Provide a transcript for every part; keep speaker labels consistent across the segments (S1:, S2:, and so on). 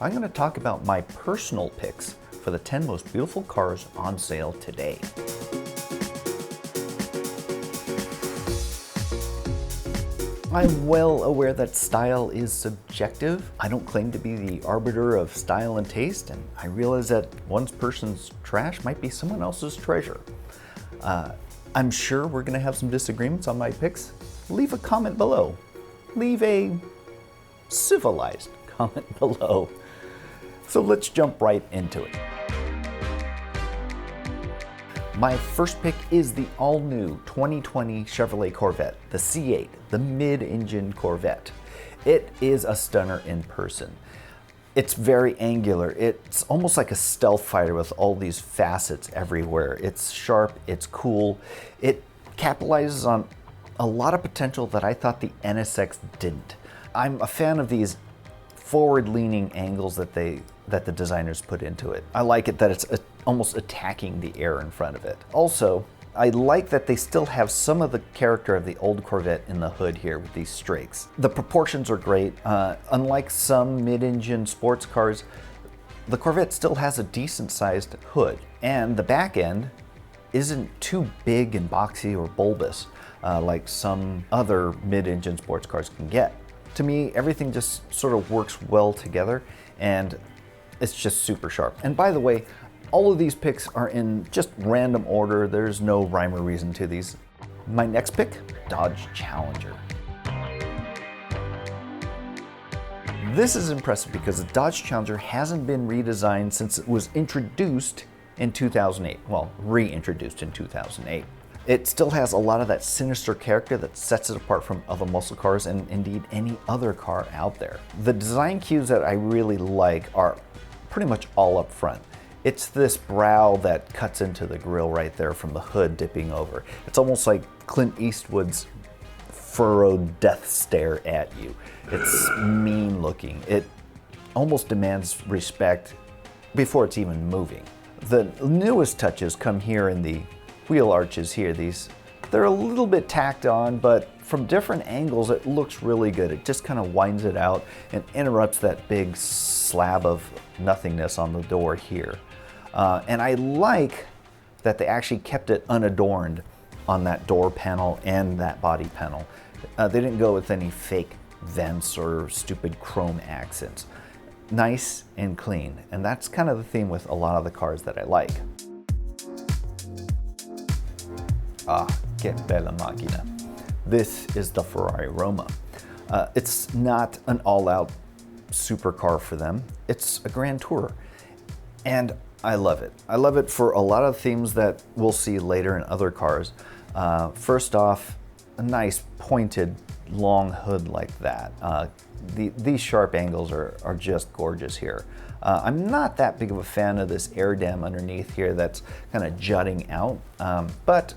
S1: I'm going to talk about my personal picks for the 10 most beautiful cars on sale today. I'm well aware that style is subjective. I don't claim to be the arbiter of style and taste, and I realize that one person's trash might be someone else's treasure. I'm sure we're gonna have some disagreements on my picks. Leave a comment below. Leave a civilized comment below. So let's jump right into it. My first pick is the all-new 2020 Chevrolet Corvette, the C8, the mid-engine Corvette. It is a stunner in person. It's very angular. It's almost like a stealth fighter with all these facets everywhere. It's sharp, it's cool. It capitalizes on a lot of potential that I thought the NSX didn't. I'm a fan of these forward-leaning angles that the designers put into it. I like it that it's almost attacking the air in front of it. Also, I like that they still have some of the character of the old Corvette in the hood here with these strakes. The proportions are great. Unlike some mid-engine sports cars, the Corvette still has a decent-sized hood, and the back end isn't too big and boxy or bulbous like some other mid-engine sports cars can get. To me, everything just sort of works well together, and it's just super sharp. And by the way, all of these picks are in just random order. There's no rhyme or reason to these. My next pick, Dodge Challenger. This is impressive because the Dodge Challenger hasn't been redesigned since it was introduced in 2008. Well, reintroduced in 2008. It still has a lot of that sinister character that sets it apart from other muscle cars and indeed any other car out there. The design cues that I really like are pretty much all up front. It's this brow that cuts into the grille right there from the hood dipping over. It's almost like Clint Eastwood's furrowed death stare at you. It's mean looking. It almost demands respect before it's even moving. The newest touches come here in the wheel arches here. They're a little bit tacked on, but from different angles it looks really good. It just kind of winds it out and interrupts that big slab of nothingness on the door here. And I like that they actually kept it unadorned on that door panel and that body panel. They didn't go with any fake vents or stupid chrome accents. Nice and clean, and that's kind of the theme with a lot of the cars that I like. Che bella macchina. This is the Ferrari Roma. It's not an all-out supercar for them. It's a Grand Tourer, and I love it. I love it for a lot of themes that we'll see later in other cars. First off, a nice pointed long hood like that. These sharp angles are just gorgeous here. I'm not that big of a fan of this air dam underneath here that's kind of jutting out, but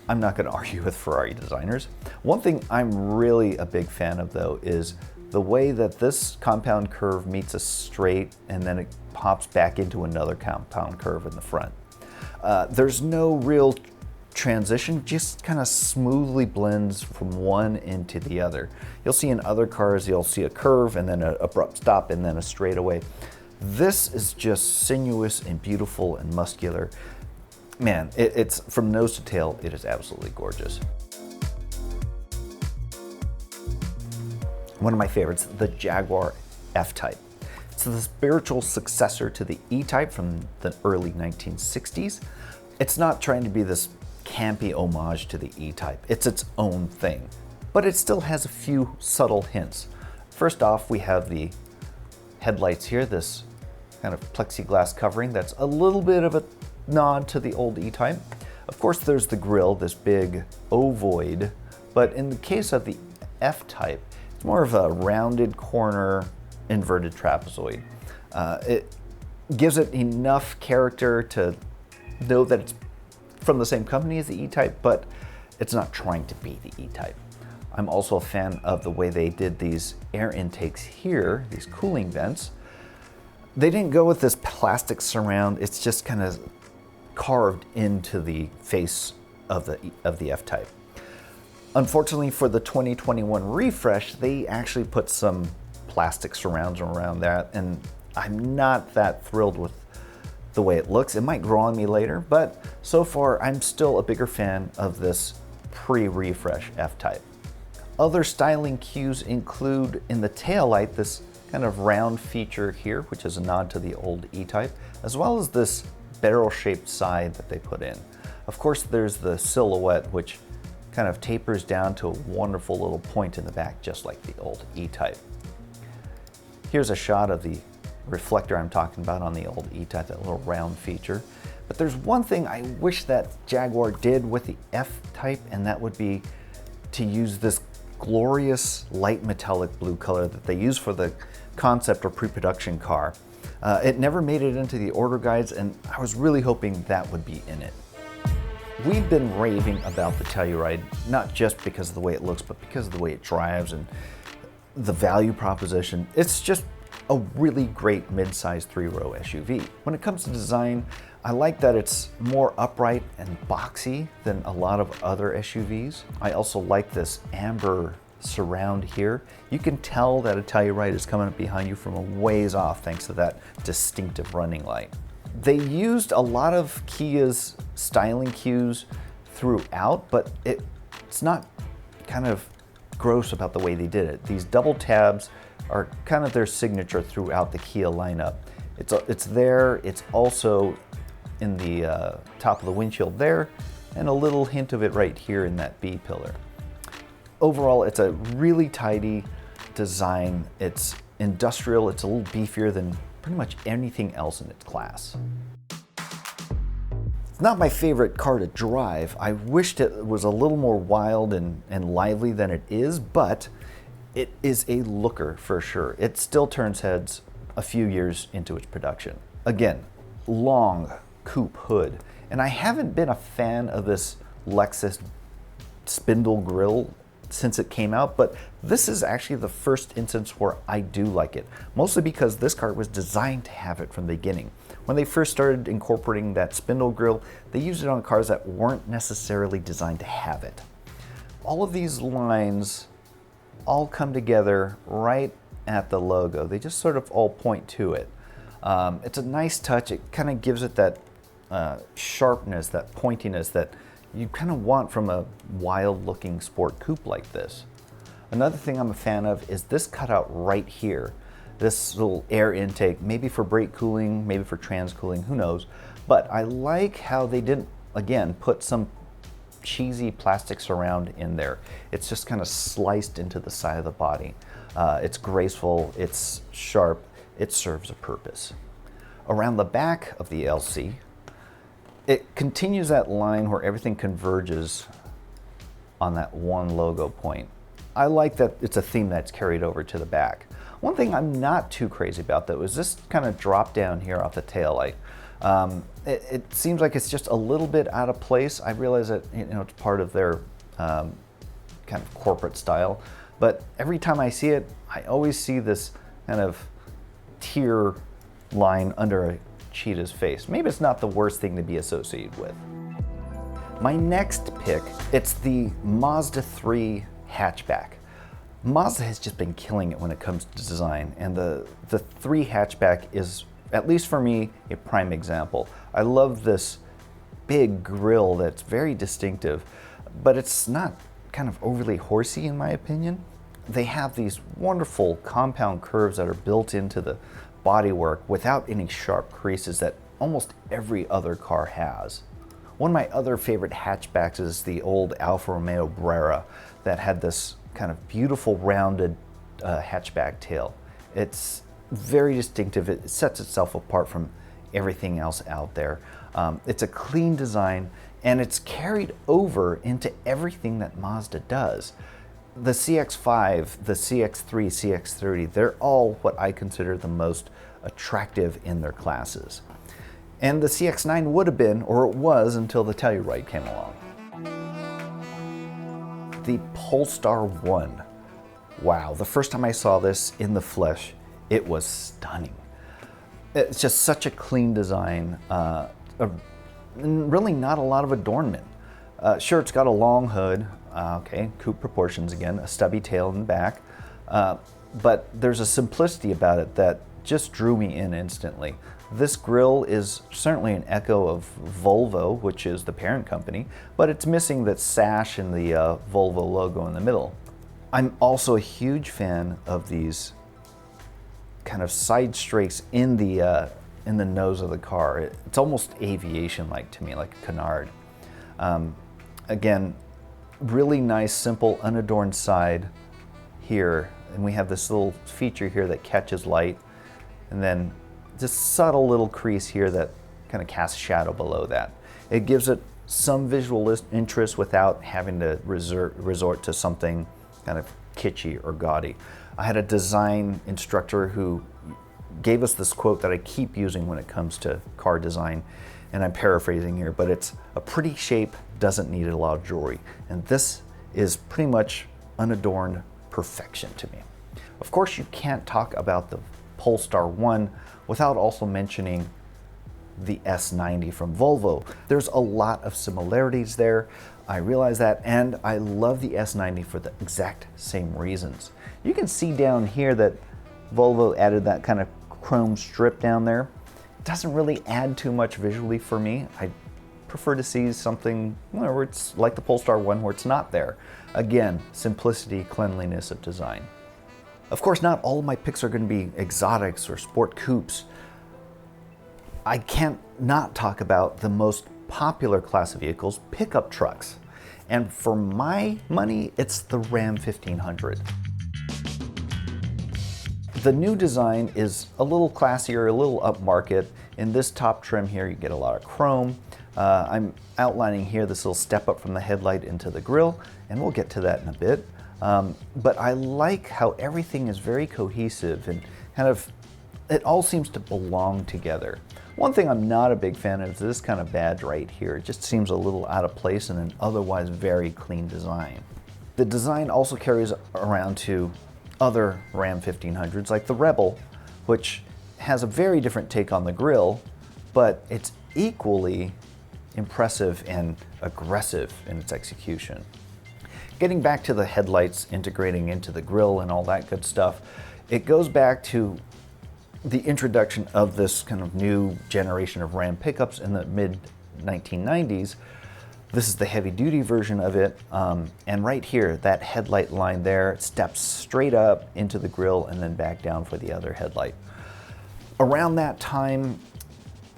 S1: I'm not going to argue with Ferrari designers. One thing I'm really a big fan of though is the way that this compound curve meets a straight and then it pops back into another compound curve in the front. There's no real transition, just kind of smoothly blends from one into the other. You'll see in other cars, you'll see a curve and then an abrupt stop and then a straightaway. This is just sinuous and beautiful and muscular. Man, it's from nose to tail, it is absolutely gorgeous. One of my favorites, the Jaguar F-Type. It's the spiritual successor to the E-Type from the early 1960s. It's not trying to be this campy homage to the E-Type. It's its own thing, but it still has a few subtle hints. First off, we have the headlights here, this kind of plexiglass covering that's a little bit of a nod to the old E-Type. Of course, there's the grille, this big ovoid, but in the case of the F-Type, it's more of a rounded corner, inverted trapezoid. It gives it enough character to know that it's from the same company as the E-Type, but it's not trying to be the E-Type. I'm also a fan of the way they did these air intakes here, these cooling vents. They didn't go with this plastic surround, it's just kind of carved into the face of the F-Type. Unfortunately for the 2021 refresh, they actually put some plastic surrounds around that, and I'm not that thrilled with the way it looks. It might grow on me later, but so far I'm still a bigger fan of this pre-refresh F-Type. Other styling cues include in the taillight this kind of round feature here, which is a nod to the old E-Type, as well as this barrel-shaped side that they put in. Of course, there's the silhouette, which kind of tapers down to a wonderful little point in the back, just like the old E-Type. Here's a shot of the reflector I'm talking about on the old E-Type, that little round feature. But there's one thing I wish that Jaguar did with the F-Type, and that would be to use this glorious light metallic blue color that they use for the concept or pre-production car. It never made it into the order guides, and I was really hoping that would be in it. We've been raving about the Telluride, not just because of the way it looks, but because of the way it drives and the value proposition. It's just a really great mid-size three-row SUV. When it comes to design, I like that it's more upright and boxy than a lot of other SUVs. I also like this amber surround here. You can tell that a Telluride is coming up behind you from a ways off thanks to that distinctive running light. They used a lot of Kia's styling cues throughout, but it's not kind of gross about the way they did it. These double tabs are kind of their signature throughout the Kia lineup. It's there, it's also in the top of the windshield there, and a little hint of it right here in that B pillar. Overall, it's a really tidy design. It's industrial, it's a little beefier than pretty much anything else in its class. It's not my favorite car to drive. I wished it was a little more wild and lively than it is, but it is a looker for sure. It still turns heads a few years into its production. Again, long coupe hood. And I haven't been a fan of this Lexus spindle grille since it came out, but this is actually the first instance where I do like it, mostly because this car was designed to have it from the beginning. When they first started incorporating that spindle grille, they used it on cars that weren't necessarily designed to have it. All of these lines all come together right at the logo. They just sort of all point to it. It's a nice touch. It kind of gives it that sharpness, that pointiness that you kind of want from a wild looking sport coupe like this. Another thing I'm a fan of is this cutout right here. This little air intake, maybe for brake cooling, maybe for trans cooling, who knows. But I like how they didn't, again, put some cheesy plastic surround in there. It's just kind of sliced into the side of the body. It's graceful, it's sharp, it serves a purpose. Around the back of the LC, it continues that line where everything converges on that one logo point. I like that it's a theme that's carried over to the back. One thing I'm not too crazy about though is this kind of drop down here off the taillight. It seems like it's just a little bit out of place. I realize that it's part of their kind of corporate style, but every time I see it, I always see this kind of tear line under a cheetah's face. Maybe it's not the worst thing to be associated with. My next pick, it's the Mazda 3 hatchback. Mazda has just been killing it when it comes to design, and the 3 hatchback is, at least for me, a prime example. I love this big grille that's very distinctive, but it's not kind of overly horsey in my opinion. They have these wonderful compound curves that are built into the bodywork without any sharp creases that almost every other car has. One of my other favorite hatchbacks is the old Alfa Romeo Brera that had this kind of beautiful rounded hatchback tail. It's very distinctive. It sets itself apart from everything else out there. It's a clean design, and it's carried over into everything that Mazda does. The CX-5, the CX-3, CX-30, they're all what I consider the most attractive in their classes. And the CX-9 would have been, or it was, until the Telluride came along. The Polestar 1. Wow, the first time I saw this in the flesh, it was stunning. It's just such a clean design, really not a lot of adornment. Sure, it's got a long hood, okay, coupe proportions again, a stubby tail in the back, but there's a simplicity about it that just drew me in instantly. This grille is certainly an echo of Volvo, which is the parent company, but it's missing that sash and the Volvo logo in the middle. I'm also a huge fan of these kind of side strakes in the nose of the car. It's almost aviation-like to me, like a canard. Again, really nice, simple, unadorned side here, and we have this little feature here that catches light, and then this subtle little crease here that kind of casts shadow below that. It gives it some visual interest without having to resort to something kind of kitschy or gaudy. I had a design instructor who gave us this quote that I keep using when it comes to car design, and I'm paraphrasing here, but it's, "A pretty shape doesn't need a lot of jewelry." And this is pretty much unadorned perfection to me. Of course, you can't talk about the Polestar 1 without also mentioning the S90 from Volvo. There's a lot of similarities there. I realize that, and I love the S90 for the exact same reasons. You can see down here that Volvo added that kind of chrome strip down there. It doesn't really add too much visually for me. I prefer to see something where it's like the Polestar 1 where it's not there. Again, simplicity, cleanliness of design. Of course, not all of my picks are going to be exotics or sport coupes. I can't not talk about the most popular class of vehicles, pickup trucks. And for my money, it's the Ram 1500. The new design is a little classier, a little upmarket. In this top trim here, you get a lot of chrome. I'm outlining here this little step up from the headlight into the grille, and we'll get to that in a bit. But I like how everything is very cohesive and kind of, it all seems to belong together. One thing I'm not a big fan of is this kind of badge right here. It just seems a little out of place in an otherwise very clean design. The design also carries around to other Ram 1500s like the Rebel, which has a very different take on the grille, but it's equally impressive and aggressive in its execution. Getting back to the headlights integrating into the grille and all that good stuff, it goes back to the introduction of this kind of new generation of Ram pickups in the mid-1990s. This is the heavy-duty version of it, and right here, that headlight line there steps straight up into the grille and then back down for the other headlight. Around that time,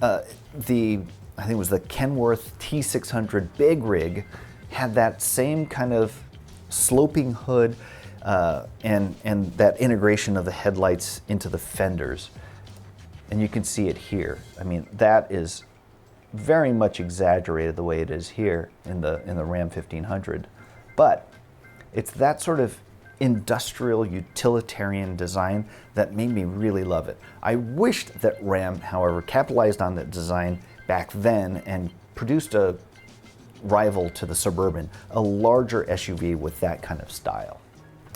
S1: I think it was the Kenworth T600 Big Rig had that same kind of sloping hood and that integration of the headlights into the fenders. And you can see it here. I mean, that is very much exaggerated the way it is here in the Ram 1500. But it's that sort of industrial utilitarian design that made me really love it. I wished that Ram, however, capitalized on that design back then and produced a rival to the Suburban, a larger SUV with that kind of style.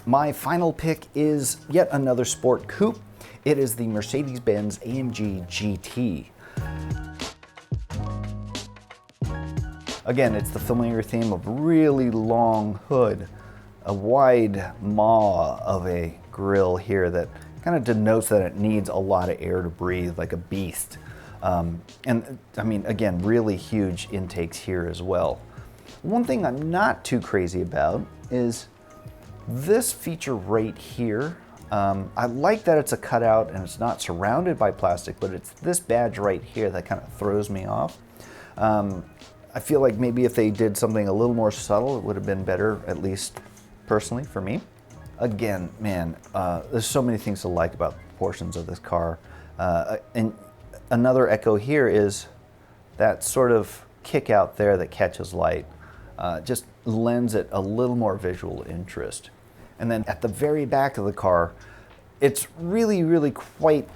S1: My final pick is yet another sport coupe. It is the Mercedes-Benz AMG GT. Again, it's the familiar theme of really long hood, a wide maw of a grille here that kind of denotes that it needs a lot of air to breathe, like a beast. And I mean, again, really huge intakes here as well. One thing I'm not too crazy about is this feature right here. I like that it's a cutout and it's not surrounded by plastic, but it's this badge right here that kind of throws me off. I feel like maybe if they did something a little more subtle, it would have been better, at least personally for me. Again, man, there's so many things to like about the portions of this car. And another echo here is that sort of kick out there that catches light. Just lends it a little more visual interest. And then at the very back of the car, it's really, really quite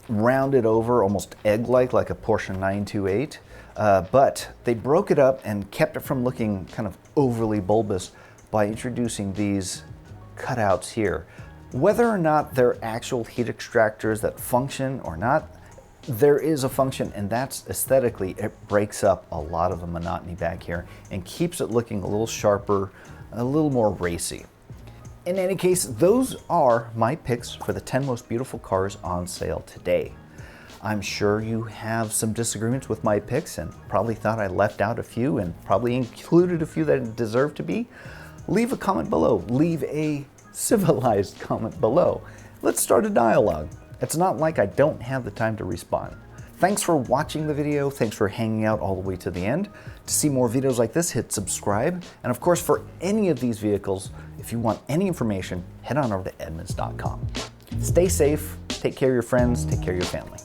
S1: rounded over, almost egg-like, like a Porsche 928. But they broke it up and kept it from looking kind of overly bulbous by introducing these cutouts here. Whether or not they're actual heat extractors that function or not, there is a function, and that's aesthetically, it breaks up a lot of the monotony back here and keeps it looking a little sharper, a little more racy. In any case, those are my picks for the 10 most beautiful cars on sale today. I'm sure you have some disagreements with my picks and probably thought I left out a few and probably included a few that deserve to be. Leave a comment below. Leave a civilized comment below. Let's start a dialogue. It's not like I don't have the time to respond. Thanks for watching the video. Thanks for hanging out all the way to the end. To see more videos like this, hit subscribe. And of course, for any of these vehicles, if you want any information, head on over to Edmunds.com. Stay safe, take care of your friends, take care of your family.